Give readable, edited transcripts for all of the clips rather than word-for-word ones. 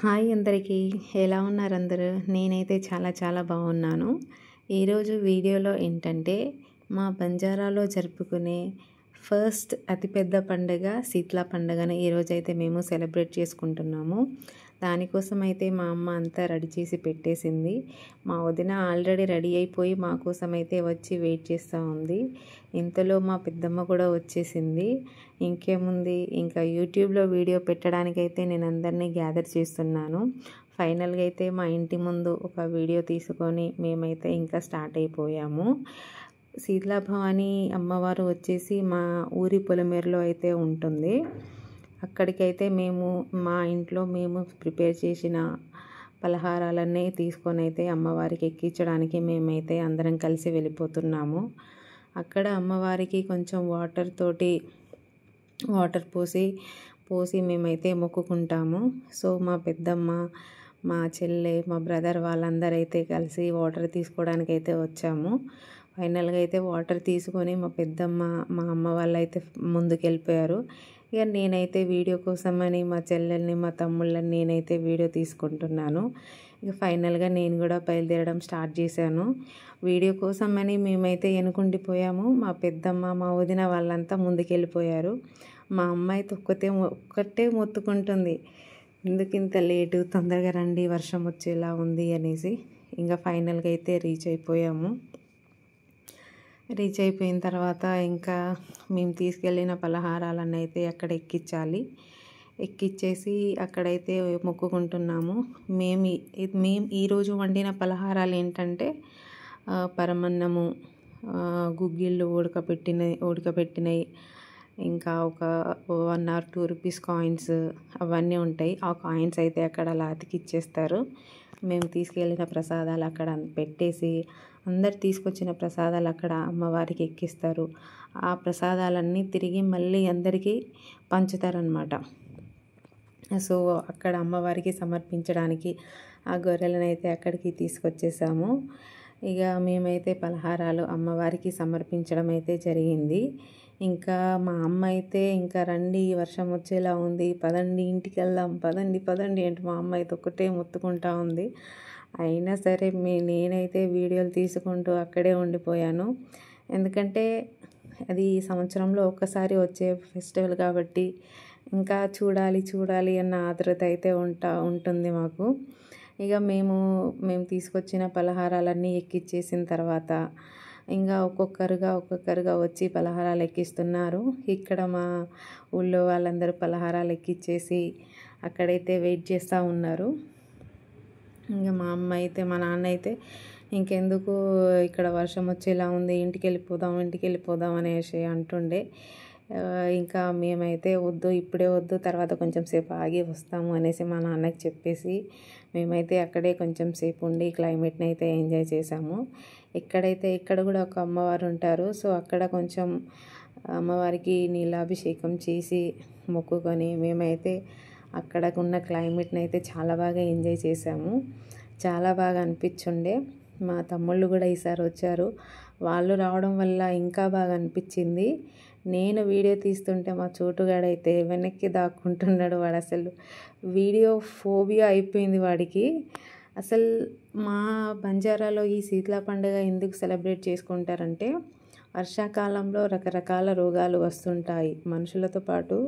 Hi అందరికీ, ఎలా ఉన్నారు అందరూ? నేనైతే చాలా బాగున్నాను. ఈరోజు వీడియోలో ఏంటంటే మా బంజారాలో జరుపుకునే ఫస్ట్ అతిపెద్ద పండుగ శీతల పండుగను ఈరోజైతే మేము సెలబ్రేట్ చేసుకుంటున్నాము. దానికోసం అయితే మా అమ్మ అంతా రెడీ చేసి పెట్టేసింది. మా వదిన ఆల్రెడీ రెడీ అయిపోయి మా కోసం అయితే వచ్చి వెయిట్ చేస్తూ ఉంది. ఇంతలో మా పెద్దమ్మ కూడా వచ్చేసింది. ఇంకేముంది, ఇంకా యూట్యూబ్లో వీడియో పెట్టడానికైతే నేను అందరినీ గ్యాదర్ చేస్తున్నాను. ఫైనల్గా అయితే మా ఇంటి ముందు ఒక వీడియో తీసుకొని మేమైతే ఇంకా స్టార్ట్ అయిపోయాము. శీతల భవాని అమ్మవారు వచ్చేసి మా ఊరి పొలిమేరలో అయితే ఉంటుంది. అక్కడికైతే మేము మా ఇంట్లో మేము ప్రిపేర్ చేసిన పలహారాలన్నీ తీసుకొని అయితే అమ్మవారికి ఎక్కించడానికి మేమైతే అందరం కలిసి వెళ్ళిపోతున్నాము. అక్కడ అమ్మవారికి కొంచెం వాటర్ పోసి మేమైతే మొక్కుకుంటాము. సో మా పెద్దమ్మ, మా చెల్లె, మా బ్రదర్ వాళ్ళందరైతే కలిసి వాటర్ తీసుకోవడానికి అయితే వచ్చాము. ఫైనల్గా అయితే వాటర్ తీసుకొని మా పెద్దమ్మ, మా అమ్మ వాళ్ళు అయితే ముందుకు వెళ్ళిపోయారు. ఇక నేనైతే వీడియో కోసమని మా చెల్లెల్ని, మా తమ్ముళ్ళని నేనైతే వీడియో తీసుకుంటున్నాను. ఇక ఫైనల్గా నేను కూడా బయలుదేరడం స్టార్ట్ చేశాను. వీడియో కోసమని మేమైతే వెనుకుండిపోయాము. మా పెద్దమ్మ, మా వదిన వాళ్ళంతా ముందుకు వెళ్ళిపోయారు. మా అమ్మ అయితే ఒక్కటే మొత్తుకుంటుంది, ఎందుకు ఇంత లేటు, తొందరగా రండి, వర్షం వచ్చేలా ఉంది అనేసి. ఇంకా ఫైనల్గా అయితే రీచ్ అయిపోయిన తర్వాత ఇంకా మేము తీసుకెళ్ళిన పలహారాలన్నీ అయితే అక్కడ ఎక్కిచ్చేసి అక్కడైతే మొక్కుకుంటున్నాము. మేము ఈరోజు వండిన పలహారాలు ఏంటంటే పరమన్నము, గుగ్గిళ్ళు ఉడకబెట్టినవి, ఇంకా ఒక 1 or 2 రూపీస్ కాయిన్స్ అవన్నీ ఉంటాయి. ఆ కాయిన్స్ అయితే అక్కడ అలా అతికిచ్చేస్తారు. మేము తీసుకెళ్ళిన ప్రసాదాలు అక్కడ పెట్టేసి అందరు తీసుకొచ్చిన ప్రసాదాలు అక్కడ అమ్మవారికి ఎక్కిస్తారు. ఆ ప్రసాదాలన్నీ తిరిగి మళ్ళీ అందరికీ పంచుతారనమాట. సో అక్కడ అమ్మవారికి సమర్పించడానికి ఆ గొర్రెలను అయితే అక్కడికి తీసుకొచ్చేసాము. ఇక మేమైతే పలహారాలు అమ్మవారికి సమర్పించడం అయితే జరిగింది. ఇంకా మా అమ్మ అయితే ఇంకా రండి, వర్షం వచ్చేలా ఉంది, పదండి ఇంటికి వెళ్దాం, పదండి అంటే మా అమ్మ అయితే ఒక్కటే మొత్తుకుంటా ఉంది. అయినా సరే నేనైతే వీడియోలు తీసుకుంటూ అక్కడే ఉండిపోయాను. ఎందుకంటే అది సంవత్సరంలో ఒక్కసారి వచ్చే ఫెస్టివల్ కాబట్టి ఇంకా చూడాలి అన్న ఆతృత అయితే ఉంటుంది మాకు. ఇక మేము తీసుకొచ్చిన పలహారాలన్నీ ఎక్కిచ్చేసిన తర్వాత ఇంకా ఒక్కొక్కరుగా వచ్చి పలహారాలు ఎక్కిస్తున్నారు. ఇక్కడ మా ఊళ్ళో వాళ్ళందరూ పలహారాలు ఎక్కిచ్చేసి అక్కడైతే వెయిట్ చేస్తూ ఉన్నారు. ఇంకా మా నాన్న అయితే ఇంకెందుకు, ఇక్కడ వర్షం వచ్చేలా ఉంది, ఇంటికి వెళ్ళిపోదాం అనేసి అంటుండే. ఇంకా మేమైతే ఇప్పుడే వద్దు, తర్వాత కొంచెం సేపు ఆగి వస్తాము అనేసి మా నాన్నకి చెప్పేసి మేమైతే అక్కడే కొంచెం సేపు ఉండి క్లైమేట్ని అయితే ఎంజాయ్ చేసాము. ఇక్కడ కూడా ఒక అమ్మవారు ఉంటారు. సో అక్కడ కొంచెం అమ్మవారికి నీలాభిషేకం చేసి మొక్కుకొని మేమైతే అక్కడ ఉన్న క్లైమేట్ని అయితే చాలా బాగా ఎంజాయ్ చేసాము. చాలా బాగా అనిపించుండే. మా తమ్ముళ్ళు కూడా ఈసారి వచ్చారు. వాళ్ళు రావడం వల్ల ఇంకా బాగా అనిపించింది. నేను వీడియో తీస్తుంటే మా చోటుగాడైతే వెనక్కి దాక్కుంటున్నాడు. వాడు అసలు వీడియో ఫోబియా అయిపోయింది వాడికి. అసలు మా బంజారాలో ఈ శీతల పండుగ ఎందుకు సెలబ్రేట్ చేసుకుంటారంటే వర్షాకాలంలో రకరకాల రోగాలు వస్తుంటాయి. మనుషులతో పాటు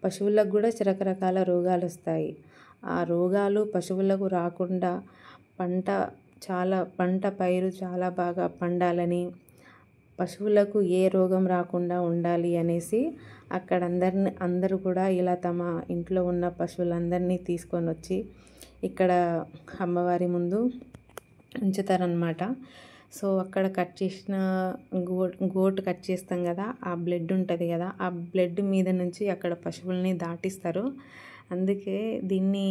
పశువులకు కూడా రకరకాల రోగాలు వస్తాయి. ఆ రోగాలు పశువులకు రాకుండా పంట పైరు చాలా బాగా పండాలని, పశువులకు ఏ రోగం రాకుండా ఉండాలి అనేసి అక్కడ అందరూ కూడా ఇలా తమ ఇంట్లో ఉన్న పశువులందరినీ తీసుకొని వచ్చి ఇక్కడ అమ్మవారి ముందు ఉంచుతారనమాట. సో అక్కడ కట్ చేసిన గోట్ కట్ చేస్తాం కదా, ఆ బ్లడ్ ఉంటుంది కదా, ఆ బ్లడ్ మీద నుంచి అక్కడ పశువుల్ని దాటిస్తారు. అందుకే దీన్ని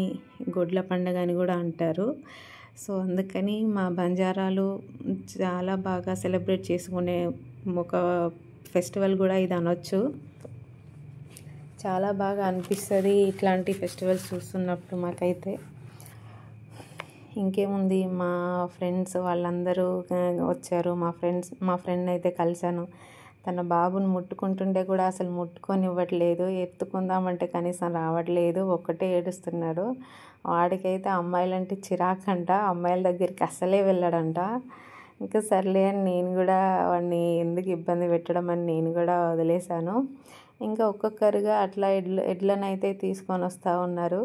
గొడ్ల పండుగ అని కూడా అంటారు. సో అందుకని మా బంజారాలు చాలా బాగా సెలబ్రేట్ చేసుకునే ఒక ఫెస్టివల్ కూడా ఇది అనొచ్చు. చాలా బాగా అనిపిస్తుంది ఇట్లాంటి ఫెస్టివల్స్ చూస్తున్నప్పుడు మాకైతే. ఇంకేముంది, మా ఫ్రెండ్స్ వాళ్ళందరూ వచ్చారు. మా ఫ్రెండ్ అయితే కలిశాను. తన బాబుని ముట్టుకుంటుంటే కూడా అసలు ముట్టుకొనివ్వట్లేదు, ఎత్తుకుందామంటే కనీసం రావట్లేదు, ఒక్కటే ఏడుస్తున్నాడు. వాడికైతే అమ్మాయిలంటే చిరాకంట, అమ్మాయిల దగ్గరికి అస్సలే వెళ్ళడంట. ఇంకా సర్లే అని నేను కూడా వాడిని ఎందుకు ఇబ్బంది పెట్టడం అని నేను కూడా వదిలేశాను. ఇంకా ఒక్కొక్కరుగా అట్లా ఎడ్లనైతే తీసుకొని వస్తూ ఉన్నారు.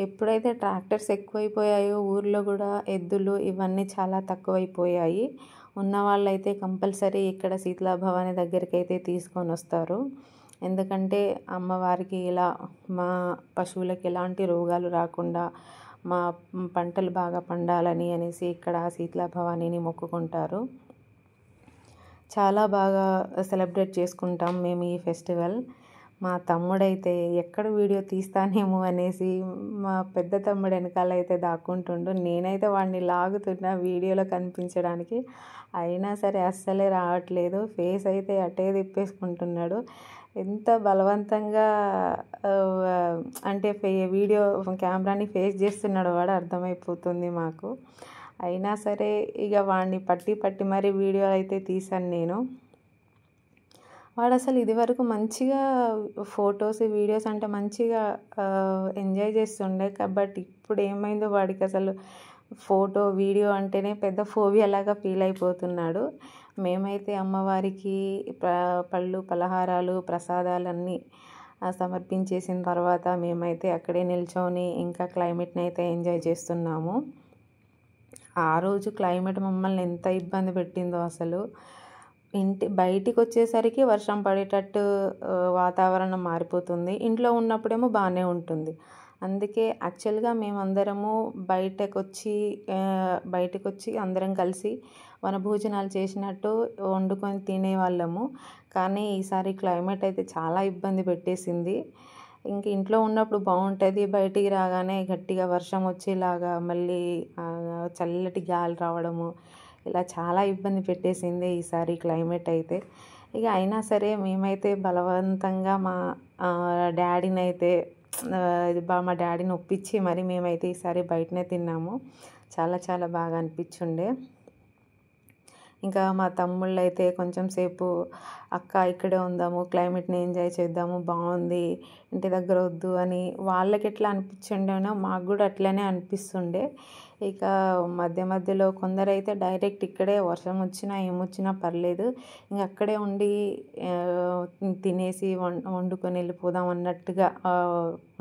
ఎప్పుడైతే ట్రాక్టర్స్ ఎక్కువైపోయాయో ఊర్లో కూడా ఎద్దులు ఇవన్నీ చాలా తక్కువైపోయాయి. ఉన్న వాళ్ళైతే కంపల్సరీ ఇక్కడ శీతలా భవాని దగ్గరికి అయితే తీసుకొని వస్తారు. ఎందుకంటే అమ్మవారికి ఇలా మా పశువులకు ఎలాంటి రోగాలు రాకుండా మా పంటలు బాగా పండాలని అనేసి ఇక్కడ శీతలా భవానీని మొక్కుకుంటారు. చాలా బాగా సెలబ్రేట్ చేసుకుంటాం మేము ఈ ఫెస్టివల్. మా తమ్ముడైతే ఎక్కడ వీడియో తీస్తానేమో అనేసి మా పెద్ద తమ్ముడు వెనకాల అయితే దాక్కుంటుండు. నేనైతే వాడిని లాగుతున్నా వీడియోలో కనిపించడానికి, అయినా సరే అస్సలే రావట్లేదు. ఫేస్ అయితే అటే తిప్పేసుకుంటున్నాడు. ఎంత బలవంతంగా అంటే వీడియో కెమెరాని ఫేస్ చేస్తున్నాడు వాడు అర్థమైపోతుంది మాకు. అయినా సరే ఇక వాడిని పట్టి మరీ వీడియో అయితే తీశాను నేను. వాడు అసలు ఇదివరకు మంచిగా ఫొటోస్ వీడియోస్ అంటే మంచిగా ఎంజాయ్ చేస్తుండే. బట్ ఇప్పుడు ఏమైందో వాడికి అసలు ఫోటో వీడియో అంటేనే పెద్ద ఫోబియా లాగా ఫీల్ అయిపోతున్నాడు. మేమైతే అమ్మవారికి పళ్ళు పలహారాలు ప్రసాదాలన్నీ సమర్పించేసిన తర్వాత మేమైతే అక్కడే నిల్చొని ఇంకా క్లైమేట్ని అయితే ఎంజాయ్ చేస్తున్నాము. ఆ రోజు క్లైమేట్ మమ్మల్ని ఎంత ఇబ్బంది పెట్టిందో అసలు. బయటికి వచ్చేసరికి వర్షం పడేటట్టు వాతావరణం మారిపోతుంది, ఇంట్లో ఉన్నప్పుడేమో బాగానే ఉంటుంది. అందుకే యాక్చువల్గా మేమందరము బయటకు వచ్చి అందరం కలిసి వనభోజనాలు చేసినట్టు వండుకొని తినేవాళ్ళము. కానీ ఈసారి క్లైమేట్ అయితే చాలా ఇబ్బంది పెట్టేసింది. ఇంక ఇంట్లో ఉన్నప్పుడు బాగుంటుంది, బయటికి రాగానే గట్టిగా వర్షం వచ్చేలాగా మళ్ళీ చల్లటి గాలి రావడము ఇలా చాలా ఇబ్బంది పెట్టేసింది ఈసారి క్లైమేట్ అయితే. ఇక అయినా సరే మేమైతే బలవంతంగా మా డాడీని అయితే మా డాడీని ఒప్పించి మరి మేమైతే ఈసారి బయటనే తిన్నాము. చాలా చాలా బాగా అనిపించుండే. ఇంకా మా తమ్ముళ్ళు అయితే కొంచెం సేపు అక్క ఇక్కడే ఉందాము, క్లైమేట్ని ఎంజాయ్ చేద్దాము, బాగుంది, ఇంటి దగ్గర వద్దు అని వాళ్ళకి ఎట్లా అనిపించుండేనో మాకు కూడా అట్లనే అనిపిస్తుండే. ఇక మధ్యలో కొందరైతే డైరెక్ట్ ఇక్కడే వర్షం వచ్చినా ఏమొచ్చినా పర్లేదు ఇంక అక్కడే ఉండి తినేసి వండుకొని వెళ్ళిపోదాం అన్నట్టుగా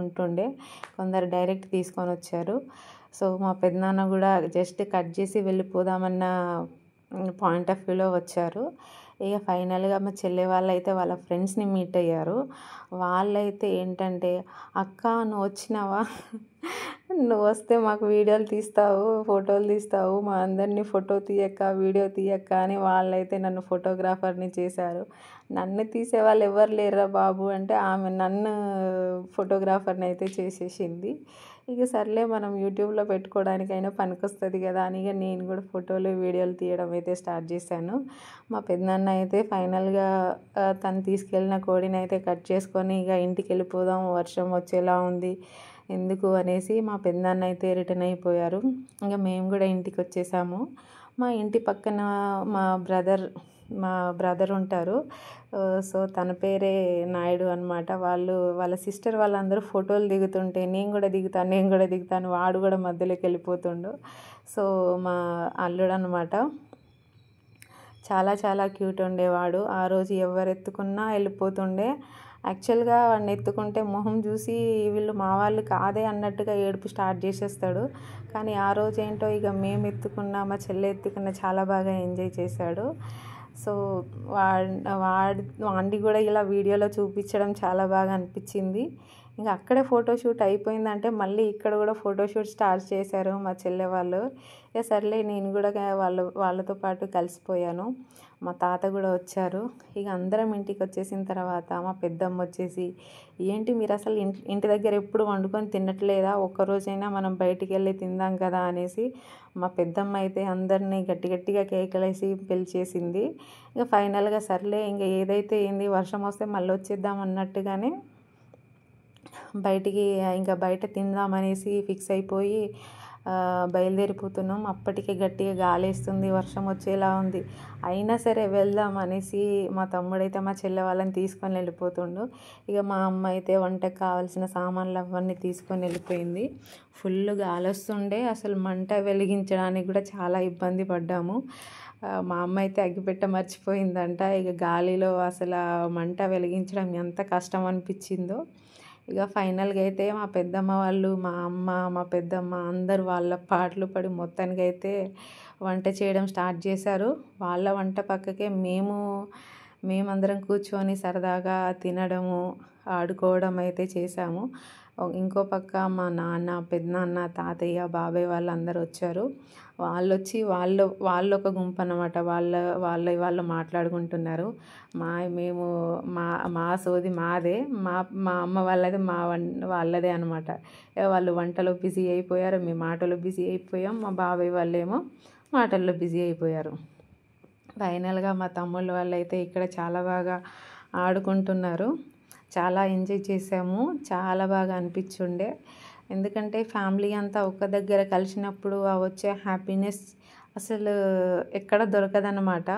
ఉంటుండే. కొందరు డైరెక్ట్ తీసుకొని వచ్చారు. సో మా పెద్దనాన్న కూడా జస్ట్ కట్ చేసి వెళ్ళిపోదామన్న పాయింట్ ఆఫ్ వ్యూలో వచ్చారు. ఇక ఫైనల్గా మా చెల్లె వాళ్ళైతే వాళ్ళ ఫ్రెండ్స్ని మీట్ అయ్యారు. వాళ్ళైతే ఏంటంటే అక్క నువ్వు వచ్చినావా, నువ్వు వస్తే మాకు వీడియోలు తీస్తావు, ఫోటోలు తీస్తావు, మా అందరినీ ఫోటో తీయక్క వీడియో తీయక్క అని వాళ్ళైతే నన్ను ఫోటోగ్రాఫర్ని చేశారు. నన్ను తీసే వాళ్ళు ఎవరు లేరా బాబు అంటే ఆమె నన్ను ఫోటోగ్రాఫర్ని అయితే చేసేసింది. ఇక సర్లే మనం యూట్యూబ్లో పెట్టుకోవడానికైనా పనికొస్తుంది కదా అని ఇక నేను కూడా ఫోటోలు వీడియోలు తీయడం అయితే స్టార్ట్ చేశాను. మా పెద్దనాన్న అయితే ఫైనల్గా తను తీసుకెళ్ళిన కోడిని అయితే కట్ చేసుకొని ఇక ఇంటికి వెళ్ళిపోదాం, వర్షం వచ్చేలా ఉంది ఎందుకు అనేసి మా పెద్దనాన్న అయితే రిటర్న్ అయిపోయారు. ఇంకా మేము కూడా ఇంటికి వచ్చేసాము. మా ఇంటి పక్కన మా బ్రదర్ ఉంటారు. సో తన పేరే నాయుడు అనమాట. వాళ్ళ సిస్టర్ వాళ్ళందరూ ఫోటోలు దిగుతుంటే నేను కూడా దిగుతాను వాడు కూడా మధ్యలోకి వెళ్ళిపోతుండు. సో మా అల్లుడు అనమాట, చాలా చాలా క్యూట్ ఉండేవాడు. ఆ రోజు ఎవరు ఎత్తుకున్నా వెళ్ళిపోతుండే. యాక్చువల్గా వాడిని ఎత్తుకుంటే మొహం చూసి వీళ్ళు మా వాళ్ళు కాదే అన్నట్టుగా ఏడుపు స్టార్ట్ చేసేస్తాడు. కానీ ఆ రోజు ఏంటో ఇక మేము ఎత్తుకున్నా మా చెల్లె ఎత్తుకున్నా చాలా బాగా ఎంజాయ్ చేశాడు. సో వాడిని కూడా ఇలా వీడియోలో చూపించడం చాలా బాగా అనిపించింది. ఇంకా అక్కడే ఫోటోషూట్ అయిపోయిందంటే మళ్ళీ ఇక్కడ కూడా ఫోటోషూట్ స్టార్ట్ చేశారు మా చెల్లె వాళ్ళు. ఇక సర్లే నేను కూడా వాళ్ళతో పాటు కలిసిపోయాను. మా తాత కూడా వచ్చారు. ఇక అందరం ఇంటికి వచ్చేసిన తర్వాత మా పెద్దమ్మ వచ్చేసి ఏంటి మీరు అసలు ఇంటి దగ్గర ఎప్పుడు వండుకొని తినట్లేదా, ఒక్కరోజైనా మనం బయటికి వెళ్ళి తిందాం కదా అనేసి మా పెద్దమ్మ అయితే అందరినీ గట్టిగా కేకలేసి పిలిచేసింది. ఇక ఫైనల్గా సర్లే ఇంకా ఏదైతే ఏంది వర్షం వస్తే మళ్ళీ వచ్చేద్దాం అన్నట్టుగానే బయటికి ఇంకా బయట తిందామనేసి ఫిక్స్ అయిపోయి బయలుదేరిపోతున్నాం. అప్పటికే గట్టిగా గాలేస్తుంది, వర్షం వచ్చేలా ఉంది. అయినా సరే వెళ్దాం అనేసి మా తమ్ముడైతే మా చెల్లె వాళ్ళని తీసుకొని వెళ్ళిపోతుండు. ఇక మా అమ్మ అయితే వంటకు కావాల్సిన సామాన్లు అవన్నీ తీసుకొని వెళ్ళిపోయింది. ఫుల్ గాలి వస్తుండే, అసలు మంట వెలిగించడానికి కూడా చాలా ఇబ్బంది పడ్డాము. మా అమ్మ అయితే అగ్గిపెట్ట మర్చిపోయిందంట. ఇక గాలిలో అసలు మంట వెలిగించడం ఎంత కష్టం అనిపించిందో. ఇక ఫైనల్గా అయితే మా పెద్దమ్మ వాళ్ళు, మా అమ్మ, మా పెద్దమ్మ అందరు వాళ్ళ పాటలు పడి మొత్తానికైతే వంట చేయడం స్టార్ట్ చేశారు. వాళ్ళ వంట పక్కకే మేమందరం కూర్చొని సరదాగా తినడము, ఆడుకోవడం అయితే చేశాము. ఇంకో పక్క మా నాన్న, పెద్దనాన్న, తాతయ్య, బాబాయ్ వాళ్ళు అందరూ వచ్చారు. వాళ్ళు ఒక గుంపు అన్నమాట. వాళ్ళు మాట్లాడుకుంటున్నారు. మేము మా సోది మాదే, మా అమ్మ వాళ్ళది వాళ్ళదే అనమాట. వాళ్ళు వంటలో బిజీ అయిపోయారు, మేము ఆటలో బిజీ అయిపోయాం. మా బాబాయ్ వాళ్ళేమో మాటల్లో బిజీ అయిపోయారు. ఫైనల్గా మా తమ్ముళ్ళ వాళ్ళు అయితే ఇక్కడ చాలా బాగా ఆడుకుంటున్నారు. చాలా ఎంజాయ్ చేసాము, చాలా బాగా అనిపించుండే. ఎందుకంటే ఫ్యామిలీ అంతా ఒక దగ్గర కలిసినప్పుడు వచ్చే హ్యాపీనెస్ అసలు ఎక్కడ దొరకదన్నమాట.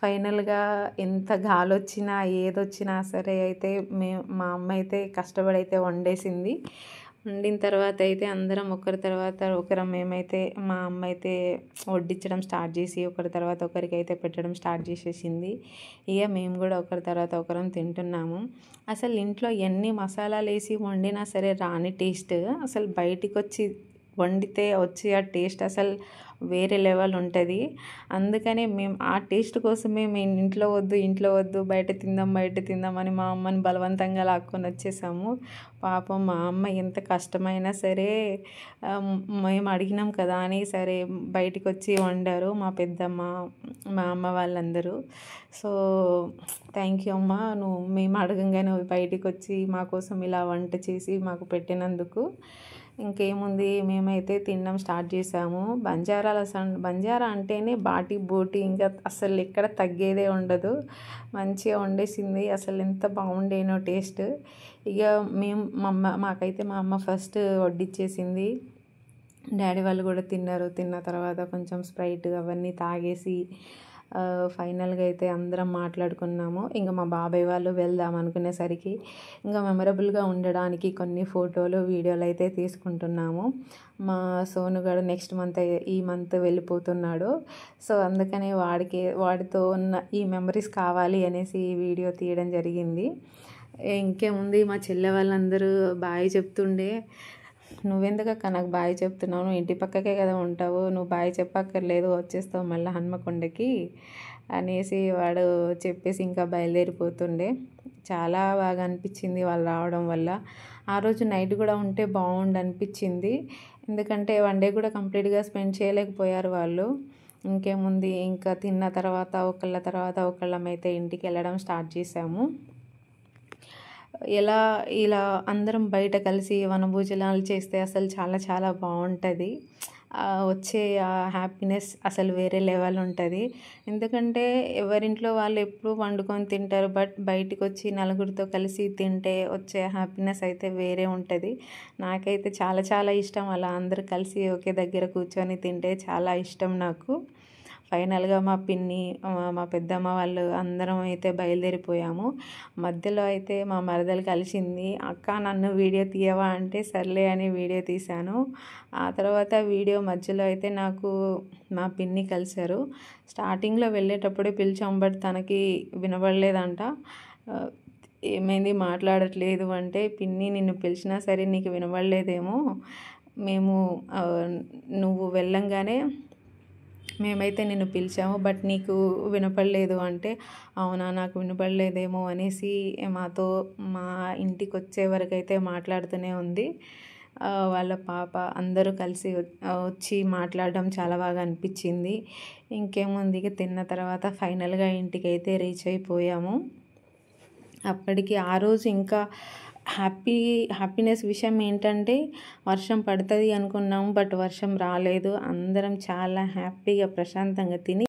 ఫైనల్గా ఎంత గాలి వచ్చినా ఏదొచ్చినా సరే అయితే మా అమ్మ అయితే కష్టపడి అయితే వండేసింది. వండిన తర్వాత అయితే అందరం ఒకరి తర్వాత ఒకరం మేమైతే మా అమ్మ అయితే వడ్డించడం స్టార్ట్ చేసి ఒకరి తర్వాత ఒకరికైతే పెట్టడం స్టార్ట్ చేసేసింది. ఇక మేము కూడా ఒకరి తర్వాత ఒకరం తింటున్నాము. అసలు ఇంట్లో ఎన్ని మసాలాలు వేసి వండినా సరే రాని టేస్ట్ అసలు బయటికి వచ్చి వండితే వచ్చే ఆ టేస్ట్ అసలు వేరే లెవెల్ ఉంటుంది. అందుకనే మేము ఆ టేస్ట్ కోసమే మేము ఇంట్లో వద్దు బయట తిందాం అని మా అమ్మని బలవంతంగా లాక్కొని వచ్చేసాము. పాపం మా అమ్మ ఎంత కష్టమైనా సరే మేము అడిగినాం కదా అని సరే బయటికి వచ్చి వండారు మా పెద్దమ్మ, మా అమ్మ వాళ్ళందరూ. సో థ్యాంక్ యూ అమ్మ, మేము అడగంగానే బయటికి వచ్చి మా కోసం ఇలా వంట చేసి మాకు పెట్టినందుకు. ఇంకేముంది, మేమైతే తినడం స్టార్ట్ చేసాము. బంజారా అంటేనే బాటి బోటి, ఇంకా అసలు ఎక్కడ తగ్గేదే ఉండదు. మంచిగా వండేసింది, అసలు ఎంత బాగుండేనో టేస్ట్. ఇక మాకైతే మా అమ్మ ఫస్ట్ వడ్డిచ్చేసింది. డాడీ వాళ్ళు కూడా తిన్నారు. తిన్న తర్వాత కొంచెం స్ప్రైట్ అవన్నీ తాగేసి ఫైనల్గా అయితే అందరం మాట్లాడుకున్నాము. ఇంకా మా బాబాయ్ వాళ్ళు వెళ్దాం అనుకునేసరికి ఇంకా మెమరబుల్గా ఉండడానికి కొన్ని ఫోటోలు, వీడియోలు అయితే తీసుకుంటున్నాము. మా సోనుగాడు నెక్స్ట్ ఈ మంత్ వెళ్ళిపోతున్నాడు. సో అందుకనే వాడితో ఉన్న ఈ మెమరీస్ కావాలి అనేసి ఈ వీడియో తీయడం జరిగింది. ఇంకేముంది, మా చెల్లె వాళ్ళందరూ బాయ్ చెప్తుండే. నువ్వెందుకక్క నాకు బాయ్ చెప్తున్నావు, నువ్వు ఇంటి పక్కకే కదా ఉంటావు, నువ్వు బాయ్ చెప్పక్కర్లేదు, వచ్చేస్తావు మళ్ళీ హన్మకొండకి అనేసి వాడు చెప్పేసి ఇంకా బయలుదేరిపోతుండే. చాలా బాగా అనిపించింది వాళ్ళు రావడం వల్ల. ఆ రోజు నైట్ కూడా ఉంటే బాగుండు అనిపించింది. ఎందుకంటే వన్ డే కూడా కంప్లీట్గా స్పెండ్ చేయలేకపోయారు వాళ్ళు. ఇంకేముంది, ఇంకా తిన్న తర్వాత ఒకళ్ళమైతే ఇంటికి వెళ్ళడం స్టార్ట్ చేసాము. ఇలా అందరం బయట కలిసి వనభోజనాలు చేస్తే అసలు చాలా చాలా బాగుంటుంది. వచ్చే ఆ హ్యాపీనెస్ అసలు వేరే లెవెల్ ఉంటుంది. ఎందుకంటే ఎవరింట్లో వాళ్ళు ఎప్పుడు వండుకొని తింటారు, బట్ బయటికి వచ్చి నలుగురితో కలిసి తింటే వచ్చే హ్యాపీనెస్ అయితే వేరే ఉంటుంది. నాకైతే చాలా చాలా ఇష్టం, అలా అందరూ కలిసి ఒకే దగ్గర కూర్చొని తింటే చాలా ఇష్టం నాకు. ఫైనల్గా మా పిన్ని, మా పెద్దమ్మ వాళ్ళు అందరం అయితే బయలుదేరిపోయాము. మధ్యలో అయితే మా మరదలు కలిసింది. అక్క నన్ను వీడియో తీయవా అంటే సర్లే అని వీడియో తీశాను. ఆ తర్వాత వీడియో మధ్యలో అయితే నాకు మా పిన్ని కలిశారు. స్టార్టింగ్లో వెళ్ళేటప్పుడే పిలిచాం, బట్ తనకి వినబడలేదంట. ఏమైంది మాట్లాడట్లేదు అంటే, పిన్ని నిన్ను పిలిచినా సరే నీకు వినబడలేదేమో, నువ్వు వెళ్ళంగానే మేమైతే నిన్ను పిలిచాము, బట్ నీకు వినపడలేదు అంటే, అవునా నాకు వినపడలేదేమో అనేసి మా ఇంటికి వచ్చే వరకు అయితే మాట్లాడుతూనే ఉంది. వాళ్ళ పాప అందరూ కలిసి వచ్చి మాట్లాడడం చాలా బాగా అనిపించింది. ఇంకేముంది, తిన్న తర్వాత ఫైనల్గా ఇంటికైతే రీచ్ అయిపోయాము. అప్పటికి ఆ రోజు ఇంకా హ్యాపీనెస్ విషయం ఏంటంటే వర్షం పడుతుంది అనుకున్నాము, బట్ వర్షం రాలేదు. అందరం చాలా హ్యాపీగా ప్రశాంతంగా తిని